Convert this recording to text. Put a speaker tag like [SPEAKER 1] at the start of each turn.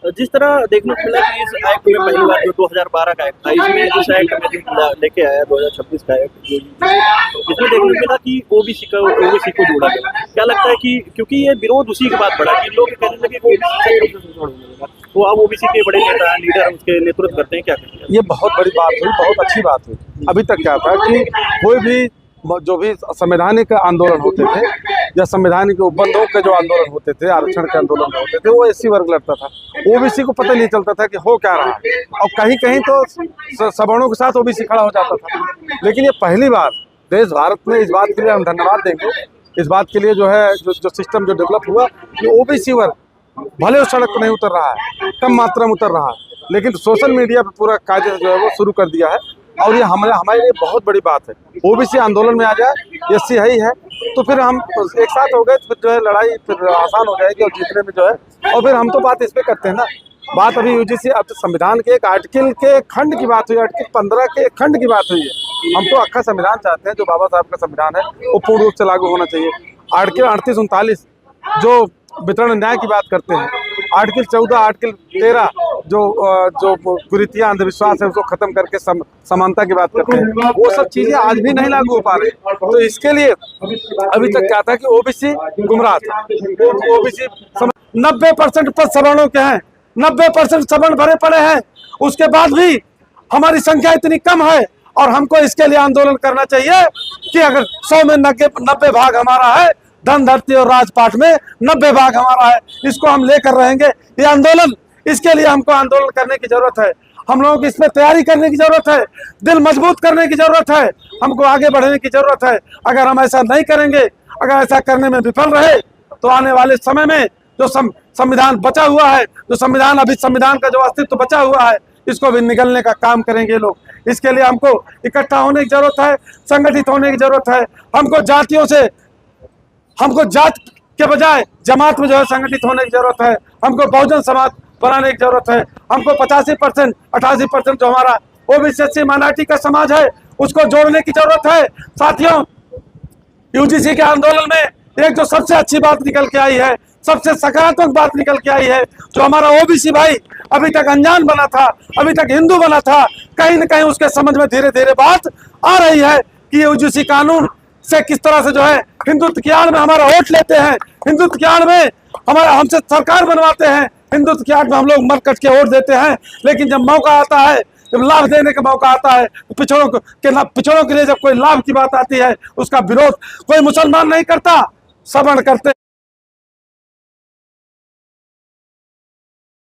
[SPEAKER 1] जिस तरह देखने को मिला कि इस एक्ट में पहली बार जो 2012 का एक्ट था, इसमें इस एक्ट में जो लेके आया 2026 का एक्ट, इसमें देखने को मिला कि ओबीसी को जोड़ा गया। क्या लगता है कि क्योंकि ये विरोध उसी के बाद बढ़ा कि लोग कहने लगे कि वो अब ओबीसी के बड़े नेता लीडर उसके नेतृत्व करते हैं, क्या करते हैं?
[SPEAKER 2] ये बहुत बड़ी बात हुई, बहुत अच्छी बात हुई। अभी तक क्या था कि कोई भी जो भी संवैधानिक आंदोलन होते थे या संवैधानिक उपबंधों के जो आंदोलन होते थे, आरक्षण के आंदोलन होते थे, वो एससी वर्ग लड़ता था। ओबीसी को पता नहीं चलता था कि हो क्या रहा है, और कहीं कहीं तो सवर्णों के साथ ओबीसी खड़ा हो जाता था। लेकिन ये पहली बार देश भारत में, इस बात के लिए हम धन्यवाद देंगे, इस बात के लिए जो है जो सिस्टम जो डेवलप हुआ कि ओबीसी वर्ग भले उस सड़क पर नहीं उतर रहा है, कम मात्रा में उतर रहा है, लेकिन सोशल मीडिया पर पूरा कायदे जो है वो शुरू कर दिया है। और ये हमारे लिए बहुत बड़ी बात है। ओबीसी आंदोलन में आ जाए, एससी है ही है, तो फिर हम एक साथ हो गए, तो फिर जो है लड़ाई फिर आसान हो जाएगी और जीतने में जो है। और फिर हम तो बात इस पे करते हैं ना, बात अभी यूजीसी अब तो संविधान के एक आर्टिकल के खंड की बात हुई, आर्टिकल 15 के एक खंड की बात हुई है। हम तो अक्खा संविधान चाहते हैं, जो बाबा साहब का संविधान है वो पूर्ण रूप से लागू होना चाहिए। आर्टिकल 38-39 जो वितरण न्याय की बात करते हैं, आर्टिकल 14, आर्टिकल 13 जो कुरीतियां अंधविश्वास है उसको खत्म करके समानता की बात करते हैं, वो सब चीजें आज भी नहीं लागू हो पा रही। तो इसके लिए अभी तक क्या था कि ओबीसी गुमराह था। ओबीसी 90% पद सवर्णों के हैं, 90% सवर्ण भरे पड़े हैं, उसके बाद भी हमारी संख्या इतनी कम है। और हमको इसके लिए आंदोलन करना चाहिए कि अगर 100 में 90 भाग हमारा है, धन धरती और राजपाट में 90 भाग हमारा है, इसको हम लेकर रहेंगे। ये आंदोलन, इसके लिए हमको आंदोलन करने की जरूरत है। हम लोगों को इसमें तैयारी करने की जरूरत है, दिल मजबूत करने की जरूरत है, हमको आगे बढ़ने की जरूरत है। अगर हम ऐसा नहीं करेंगे, अगर ऐसा करने में विफल रहे, तो आने वाले समय में जो संविधान बचा हुआ है, जो संविधान अभी संविधान का जो अस्तित्व बचा हुआ है, इसको भी निगलने का काम करेंगे लोग। इसके लिए हमको इकट्ठा होने की जरूरत है, संगठित होने की जरूरत है। हमको जात के बजाय जमात में जो है संगठित होने की जरूरत है। हमको बहुजन समाज बनाने की जरूरत है। हमको 85%, 88% जो हमारा ओबीसी एससी माइनॉरिटी का समाज है, उसको जोड़ने की जरूरत है। साथियों, यूजीसी के आंदोलन में एक जो सबसे अच्छी बात निकल के आई है, सबसे सकारात्मक बात निकल के आई है, जो हमारा ओबीसी भाई अभी तक अनजान बना था, अभी तक हिंदू बना था, कहीं न कहीं उसके समझ में धीरे धीरे बात आ रही है कि यूजीसी कानून से किस तरह से जो है हिंदुत्व की आड़ में हमारा वोट लेते हैं, हिंदुत्व की आड़ में हमारा हमसे सरकार बनवाते हैं, हिंदुत्व की आड़ में हम लोग मर कट के वोट देते हैं। लेकिन जब मौका आता है, जब लाभ देने का मौका आता है, तो पिछड़ों के लिए जब कोई लाभ की बात आती है, उसका विरोध कोई मुसलमान नहीं करता, सवर्ण करते।